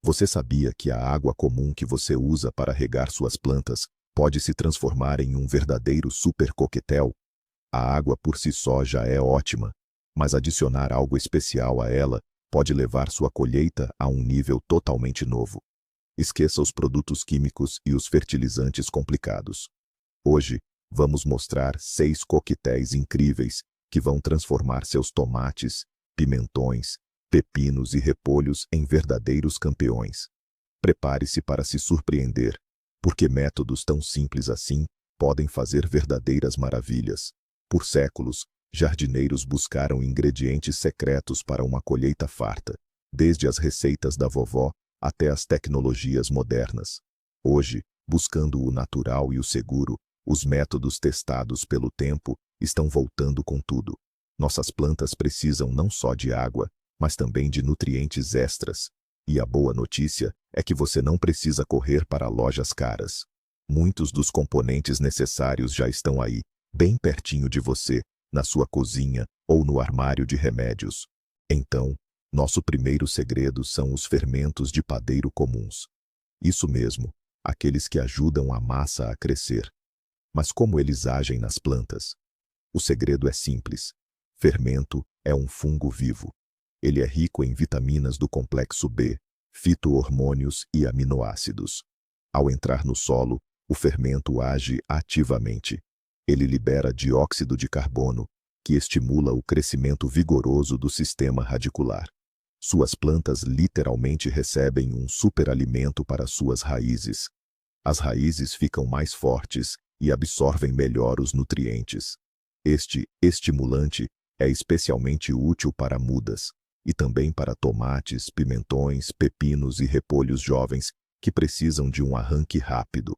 Você sabia que a água comum que você usa para regar suas plantas pode se transformar em um verdadeiro super coquetel? A água por si só já é ótima, mas adicionar algo especial a ela pode levar sua colheita a um nível totalmente novo. Esqueça os produtos químicos e os fertilizantes complicados. Hoje, vamos mostrar 6 coquetéis incríveis que vão transformar seus tomates, pimentões, pepinos e repolhos em verdadeiros campeões. Prepare-se para se surpreender, porque métodos tão simples assim podem fazer verdadeiras maravilhas. Por séculos, jardineiros buscaram ingredientes secretos para uma colheita farta, desde as receitas da vovó até as tecnologias modernas. Hoje, buscando o natural e o seguro, os métodos testados pelo tempo estão voltando com tudo. Nossas plantas precisam não só de água, mas também de nutrientes extras. E a boa notícia é que você não precisa correr para lojas caras. Muitos dos componentes necessários já estão aí, bem pertinho de você, na sua cozinha ou no armário de remédios. Então, nosso primeiro segredo são os fermentos de padeiro comuns. Isso mesmo, aqueles que ajudam a massa a crescer. Mas como eles agem nas plantas? O segredo é simples. Fermento é um fungo vivo. Ele é rico em vitaminas do complexo B, fito-hormônios e aminoácidos. Ao entrar no solo, o fermento age ativamente. Ele libera dióxido de carbono, que estimula o crescimento vigoroso do sistema radicular. Suas plantas literalmente recebem um superalimento para suas raízes. As raízes ficam mais fortes e absorvem melhor os nutrientes. Este estimulante é especialmente útil para mudas, e também para tomates, pimentões, pepinos e repolhos jovens que precisam de um arranque rápido.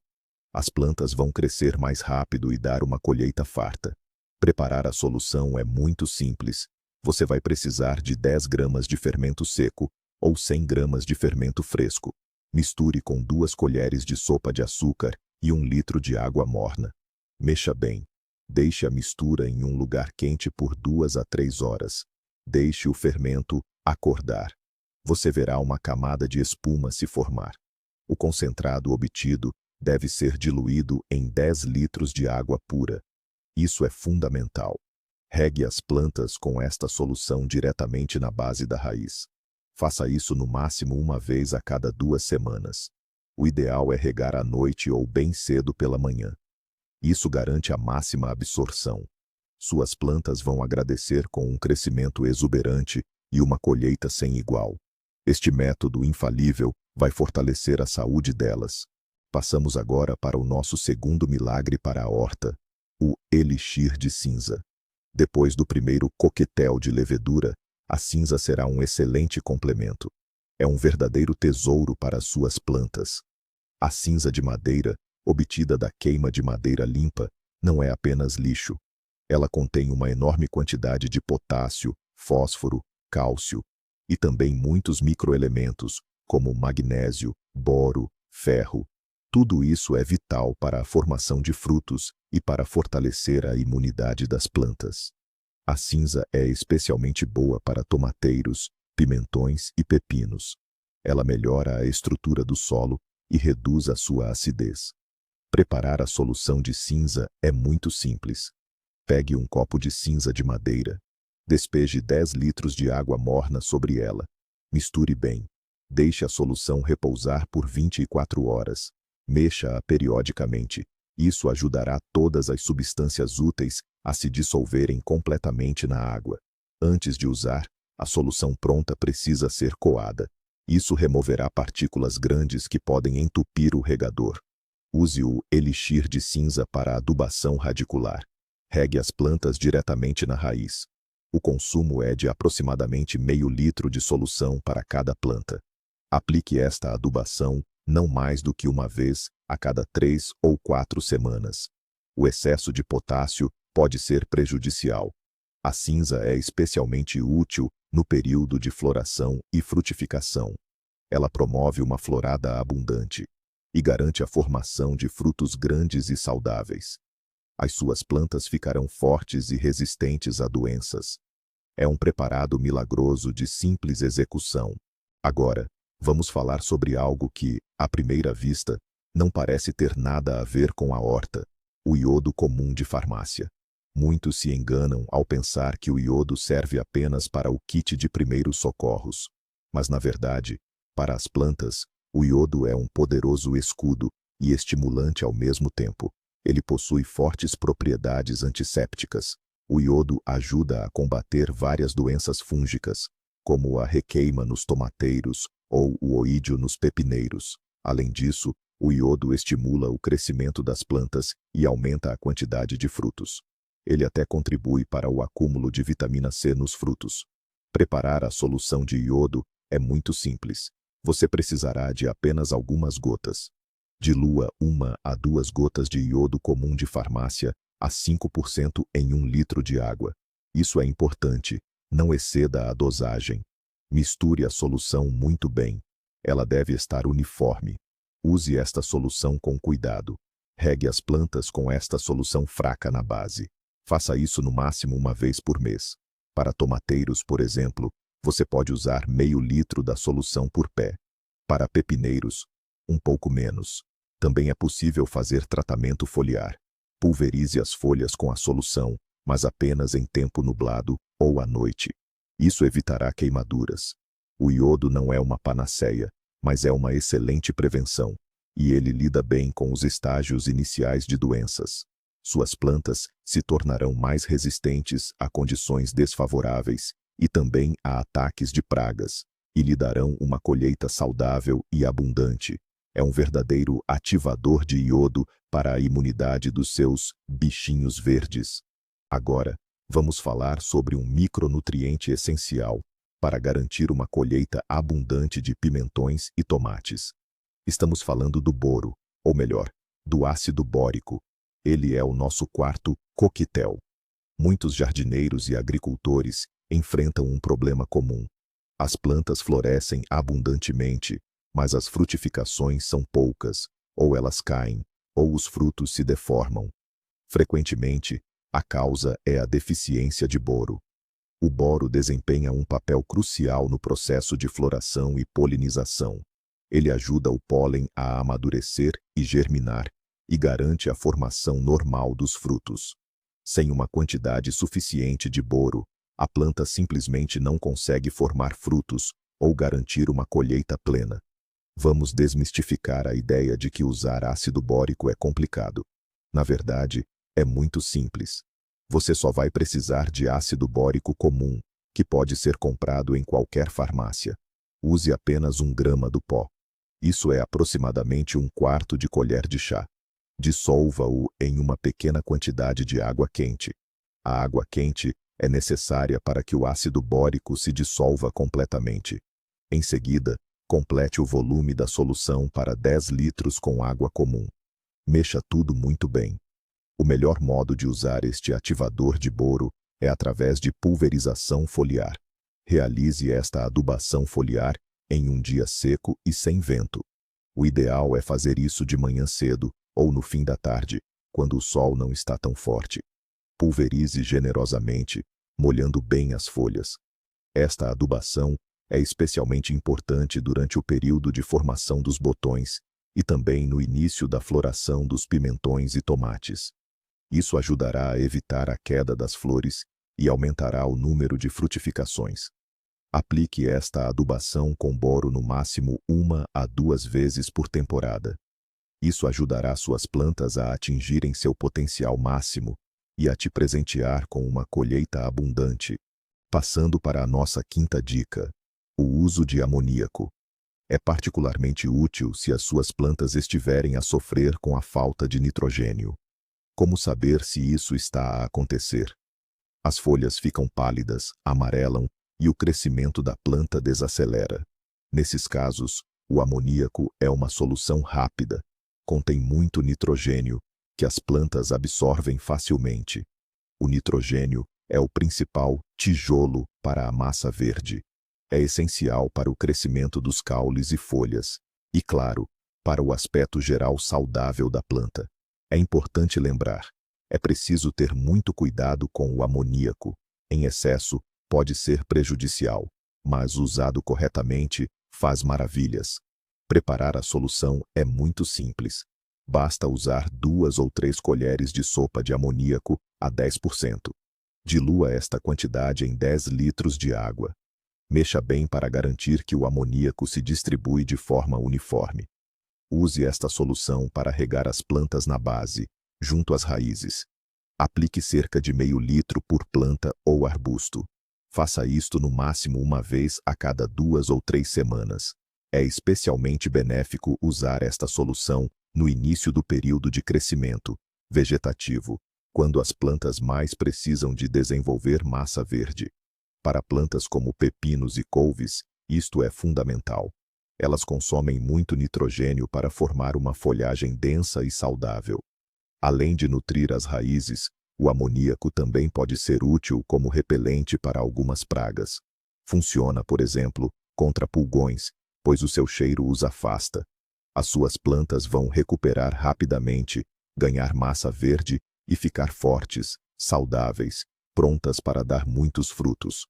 As plantas vão crescer mais rápido e dar uma colheita farta. Preparar a solução é muito simples. Você vai precisar de 10 gramas de fermento seco ou 100 gramas de fermento fresco. Misture com 2 colheres de sopa de açúcar e 1 litro de água morna. Mexa bem. Deixe a mistura em um lugar quente por 2 a 3 horas. Deixe o fermento acordar. Você verá uma camada de espuma se formar. O concentrado obtido deve ser diluído em 10 litros de água pura. Isso é fundamental. Regue as plantas com esta solução diretamente na base da raiz. Faça isso no máximo uma vez a cada 2 semanas. O ideal é regar à noite ou bem cedo pela manhã. Isso garante a máxima absorção. Suas plantas vão agradecer com um crescimento exuberante e uma colheita sem igual. Este método infalível vai fortalecer a saúde delas. Passamos agora para o nosso segundo milagre para a horta, o elixir de cinza. Depois do primeiro coquetel de levedura, a cinza será um excelente complemento. É um verdadeiro tesouro para as suas plantas. A cinza de madeira, obtida da queima de madeira limpa, não é apenas lixo. Ela contém uma enorme quantidade de potássio, fósforo, cálcio e também muitos microelementos, como magnésio, boro, ferro. Tudo isso é vital para a formação de frutos e para fortalecer a imunidade das plantas. A cinza é especialmente boa para tomateiros, pimentões e pepinos. Ela melhora a estrutura do solo e reduz a sua acidez. Preparar a solução de cinza é muito simples. Pegue um copo de cinza de madeira. Despeje 10 litros de água morna sobre ela. Misture bem. Deixe a solução repousar por 24 horas. Mexa-a periodicamente. Isso ajudará todas as substâncias úteis a se dissolverem completamente na água. Antes de usar, a solução pronta precisa ser coada. Isso removerá partículas grandes que podem entupir o regador. Use o elixir de cinza para adubação radicular. Regue as plantas diretamente na raiz. O consumo é de aproximadamente meio litro de solução para cada planta. Aplique esta adubação não mais do que uma vez a cada 3 ou 4 semanas. O excesso de potássio pode ser prejudicial. A cinza é especialmente útil no período de floração e frutificação. Ela promove uma florada abundante e garante a formação de frutos grandes e saudáveis. As suas plantas ficarão fortes e resistentes a doenças. É um preparado milagroso de simples execução. Agora, vamos falar sobre algo que, à primeira vista, não parece ter nada a ver com a horta: o iodo comum de farmácia. Muitos se enganam ao pensar que o iodo serve apenas para o kit de primeiros socorros. Mas, na verdade, para as plantas, o iodo é um poderoso escudo e estimulante ao mesmo tempo. Ele possui fortes propriedades antissépticas. O iodo ajuda a combater várias doenças fúngicas, como a requeima nos tomateiros ou o oídio nos pepineiros. Além disso, o iodo estimula o crescimento das plantas e aumenta a quantidade de frutos. Ele até contribui para o acúmulo de vitamina C nos frutos. Preparar a solução de iodo é muito simples. Você precisará de apenas algumas gotas. Dilua 1 a 2 gotas de iodo comum de farmácia a 5% em 1 litro de água. Isso é importante, não exceda a dosagem. Misture a solução muito bem. Ela deve estar uniforme. Use esta solução com cuidado. Regue as plantas com esta solução fraca na base. Faça isso no máximo uma vez por mês. Para tomateiros, por exemplo, você pode usar meio litro da solução por pé. Para pepineiros, um pouco menos. Também é possível fazer tratamento foliar. Pulverize as folhas com a solução, mas apenas em tempo nublado ou à noite. Isso evitará queimaduras. O iodo não é uma panaceia, mas é uma excelente prevenção, e ele lida bem com os estágios iniciais de doenças. Suas plantas se tornarão mais resistentes a condições desfavoráveis e também a ataques de pragas, e lhe darão uma colheita saudável e abundante. É um verdadeiro ativador de iodo para a imunidade dos seus bichinhos verdes. Agora, vamos falar sobre um micronutriente essencial para garantir uma colheita abundante de pimentões e tomates. Estamos falando do boro, ou melhor, do ácido bórico. Ele é o nosso quarto coquetel. Muitos jardineiros e agricultores enfrentam um problema comum. As plantas florescem abundantemente, mas as frutificações são poucas, ou elas caem, ou os frutos se deformam. Frequentemente, a causa é a deficiência de boro. O boro desempenha um papel crucial no processo de floração e polinização. Ele ajuda o pólen a amadurecer e germinar, e garante a formação normal dos frutos. Sem uma quantidade suficiente de boro, a planta simplesmente não consegue formar frutos ou garantir uma colheita plena. Vamos desmistificar a ideia de que usar ácido bórico é complicado. Na verdade, é muito simples. Você só vai precisar de ácido bórico comum, que pode ser comprado em qualquer farmácia. Use apenas 1 grama do pó. Isso é aproximadamente 1/4 de colher de chá. Dissolva-o em uma pequena quantidade de água quente. A água quente é necessária para que o ácido bórico se dissolva completamente. Em seguida, complete o volume da solução para 10 litros com água comum. Mexa tudo muito bem. O melhor modo de usar este ativador de boro é através de pulverização foliar. Realize esta adubação foliar em um dia seco e sem vento. O ideal é fazer isso de manhã cedo ou no fim da tarde, quando o sol não está tão forte. Pulverize generosamente, molhando bem as folhas. Esta adubação é especialmente importante durante o período de formação dos botões e também no início da floração dos pimentões e tomates. Isso ajudará a evitar a queda das flores e aumentará o número de frutificações. Aplique esta adubação com boro no máximo 1 a 2 vezes por temporada. Isso ajudará suas plantas a atingirem seu potencial máximo e a te presentear com uma colheita abundante. Passando para a nossa quinta dica: o uso de amoníaco. É particularmente útil se as suas plantas estiverem a sofrer com a falta de nitrogênio. Como saber se isso está a acontecer? As folhas ficam pálidas, amarelam e o crescimento da planta desacelera. Nesses casos, o amoníaco é uma solução rápida. Contém muito nitrogênio, que as plantas absorvem facilmente. O nitrogênio é o principal tijolo para a massa verde. É essencial para o crescimento dos caules e folhas, e, claro, para o aspecto geral saudável da planta. É importante lembrar, é preciso ter muito cuidado com o amoníaco. Em excesso, pode ser prejudicial, mas usado corretamente, faz maravilhas. Preparar a solução é muito simples. Basta usar 2 ou 3 colheres de sopa de amoníaco a 10%. Dilua esta quantidade em 10 litros de água. Mexa bem para garantir que o amoníaco se distribui de forma uniforme. Use esta solução para regar as plantas na base, junto às raízes. Aplique cerca de meio litro por planta ou arbusto. Faça isto no máximo uma vez a cada 2 ou 3 semanas. É especialmente benéfico usar esta solução no início do período de crescimento vegetativo, quando as plantas mais precisam de desenvolver massa verde. Para plantas como pepinos e couves, isto é fundamental. Elas consomem muito nitrogênio para formar uma folhagem densa e saudável. Além de nutrir as raízes, o amoníaco também pode ser útil como repelente para algumas pragas. Funciona, por exemplo, contra pulgões, pois o seu cheiro os afasta. As suas plantas vão recuperar rapidamente, ganhar massa verde e ficar fortes, saudáveis, prontas para dar muitos frutos.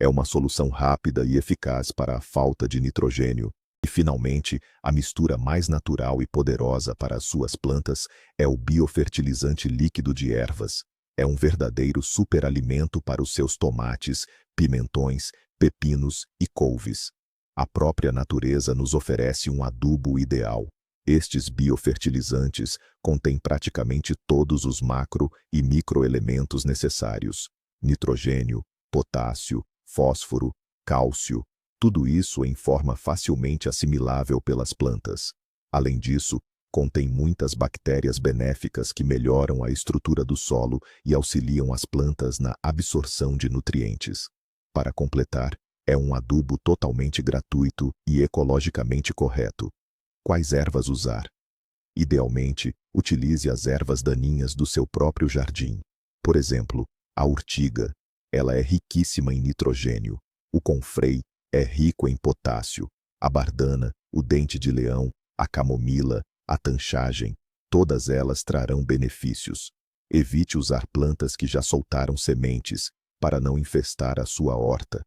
É uma solução rápida e eficaz para a falta de nitrogênio. E, finalmente, a mistura mais natural e poderosa para as suas plantas é o biofertilizante líquido de ervas. É um verdadeiro superalimento para os seus tomates, pimentões, pepinos e couves. A própria natureza nos oferece um adubo ideal. Estes biofertilizantes contêm praticamente todos os macro e microelementos necessários: nitrogênio, potássio, fósforo, cálcio, tudo isso em forma facilmente assimilável pelas plantas. Além disso, contém muitas bactérias benéficas que melhoram a estrutura do solo e auxiliam as plantas na absorção de nutrientes. Para completar, é um adubo totalmente gratuito e ecologicamente correto. Quais ervas usar? Idealmente, utilize as ervas daninhas do seu próprio jardim. Por exemplo, a urtiga. Ela é riquíssima em nitrogênio. O confrei é rico em potássio. A bardana, o dente de leão, a camomila, a tanchagem, todas elas trarão benefícios. Evite usar plantas que já soltaram sementes, para não infestar a sua horta.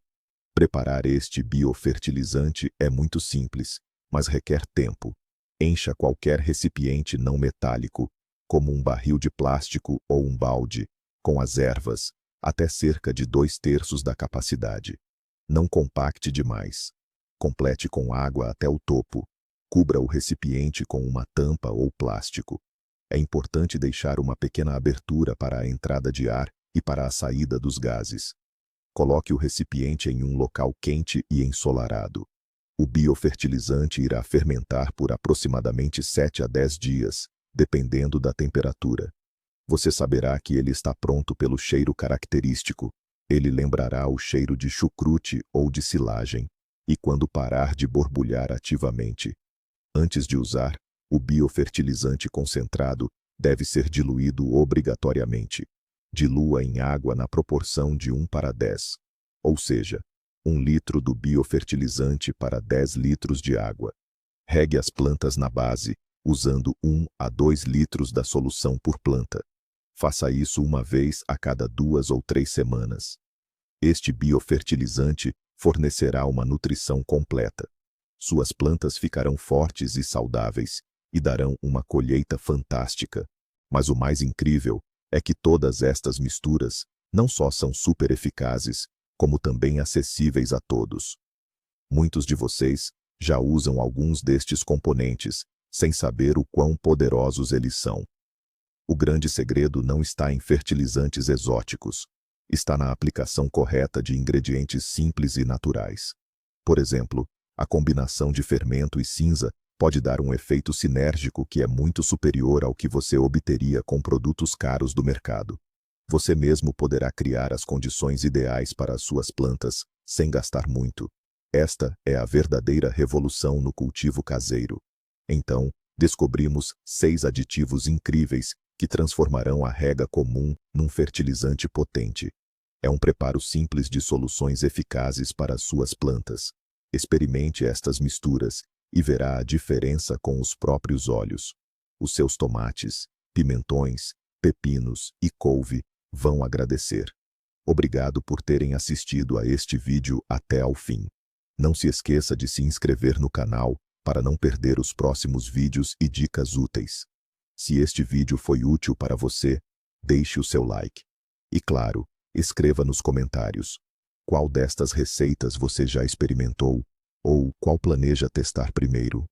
Preparar este biofertilizante é muito simples, mas requer tempo. Encha qualquer recipiente não metálico, como um barril de plástico ou um balde, com as ervas, até cerca de 2/3 da capacidade. Não compacte demais. Complete com água até o topo. Cubra o recipiente com uma tampa ou plástico. É importante deixar uma pequena abertura para a entrada de ar e para a saída dos gases. Coloque o recipiente em um local quente e ensolarado. O biofertilizante irá fermentar por aproximadamente 7 a 10 dias, dependendo da temperatura. Você saberá que ele está pronto pelo cheiro característico. Ele lembrará o cheiro de chucrute ou de silagem, e quando parar de borbulhar ativamente. Antes de usar, o biofertilizante concentrado deve ser diluído obrigatoriamente. Dilua em água na proporção de 1:10, ou seja, 1 litro do biofertilizante para 10 litros de água. Regue as plantas na base, usando 1 a 2 litros da solução por planta. Faça isso uma vez a cada 2 ou 3 semanas. Este biofertilizante fornecerá uma nutrição completa. Suas plantas ficarão fortes e saudáveis e darão uma colheita fantástica. Mas o mais incrível é que todas estas misturas não só são super eficazes, como também acessíveis a todos. Muitos de vocês já usam alguns destes componentes, sem saber o quão poderosos eles são. O grande segredo não está em fertilizantes exóticos. Está na aplicação correta de ingredientes simples e naturais. Por exemplo, a combinação de fermento e cinza pode dar um efeito sinérgico que é muito superior ao que você obteria com produtos caros do mercado. Você mesmo poderá criar as condições ideais para as suas plantas, sem gastar muito. Esta é a verdadeira revolução no cultivo caseiro. Então, descobrimos 6 aditivos incríveis que transformarão a rega comum num fertilizante potente. É um preparo simples de soluções eficazes para as suas plantas. Experimente estas misturas e verá a diferença com os próprios olhos. Os seus tomates, pimentões, pepinos e couve vão agradecer. Obrigado por terem assistido a este vídeo até ao fim. Não se esqueça de se inscrever no canal para não perder os próximos vídeos e dicas úteis. Se este vídeo foi útil para você, deixe o seu like. E claro, escreva nos comentários qual destas receitas você já experimentou ou qual planeja testar primeiro.